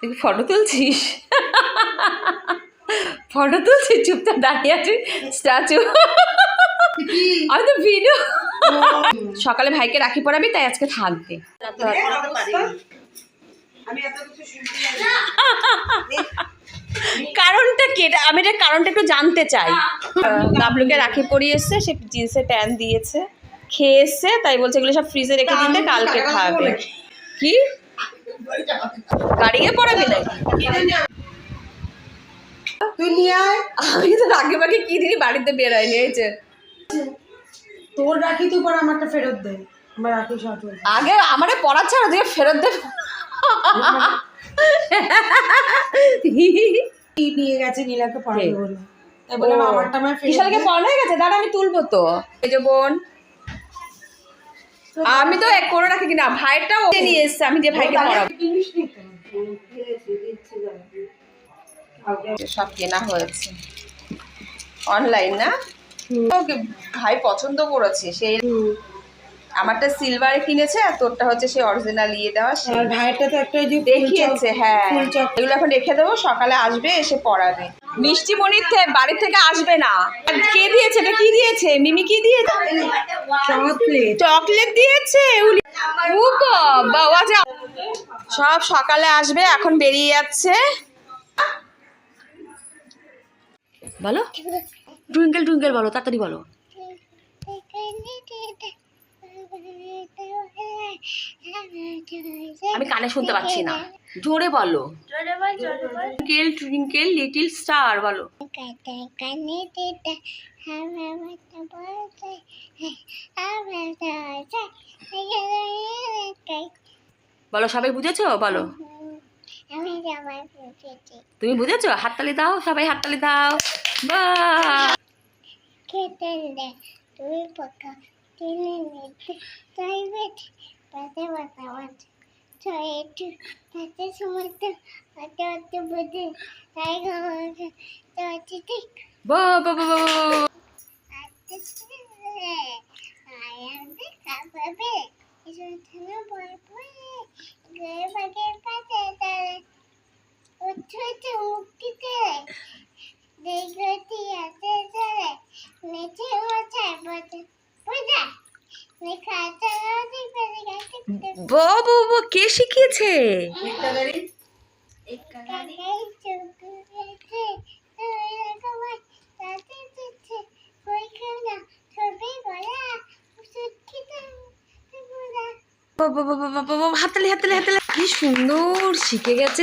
তুই photo তুলছিস? Photo তুলছিস? চুপচাপ দাঁড়িয়ে আছিস স্ট্যাচু। আমি তো ভিডিও। সকালে ভাইকে রাখি পরাবি, তাই আজকে থাকবে। কারণটা কি? আমি এটা কারণটা একটু জানতে চাই। গাবলুকে রাখি পরিয়ে এসছে, সে জিন্সের প্যান্ট দিয়েছে, খেয়ে এসছে, তাই বলছে এগুলো সব ফ্রিজে রেখে দিতে, কালকে খাবে। কি গাড়িয়ে পড়াবি নাকি? তুই নিয়ে আয়। আমি তো রাখি পাখি কি দিনই বাড়িতে বেরোয়নি। এই যে তোর রাখি তুই পর আমারটা ফেরত দে। আমার রাখি সব আগে আমারে পড়া ছাড়া দিয়ে ফেরত দে। কি নিয়ে গেছে নীলাকে পড়াবে বলে, তাই বললাম আমারটা আমার ফেরত বিশালকে পড়ানো হয়ে গেছে, দাঁড়া আমি তুলবো তো। এই যে বোন, আমি তো এক করে রাখি কিনা, ভাইটাও নিয়ে এসছে, আমি যে ভাইকে পড়াবো। সব কেনা হয়েছে অনলাইন না? ওকে ভাই পছন্দ করেছে, সেই আমারটা সিলভারে কিনেছে, আর তোরটা হচ্ছে সেই অরিজিনাল ইয়ে দেওয়া। আর ভাইটা তো একটা যে দেখিয়েছে, হ্যাঁ এগুলো এখন রেখে দেবো, সকালে আসবে এসে পড়াবে। মিষ্টি মনির বাড়ি থেকে আসবে না। কে দিয়েছে এটা? কি দিয়েছে? মিমি কি দিয়েছে? চকলেট দিয়েছে। ও বাবা, সব সকালে আসবে, এখন বেরিয়ে যাচ্ছে। বলো টুইঙ্কেল টুইঙ্কেল বলো, তাড়াতাড়ি বলো। আমি কানে শুনতে পাচ্ছি না, জোরে বলো। টুইঙ্কেল টুইঙ্কেল লিটল স্টার বলো। বলো, সবাই বুঝেছো? বলো, তুমি বুঝেছো? হাততালি দাও, সবাই হাততালি দাও। বাহ, বাহ, বাহ, বাহ, বাহ। বাবা, কে শিখিয়েছে? হাততালি হাততালি হাততালি, কি সুন্দর শিখে গেছে।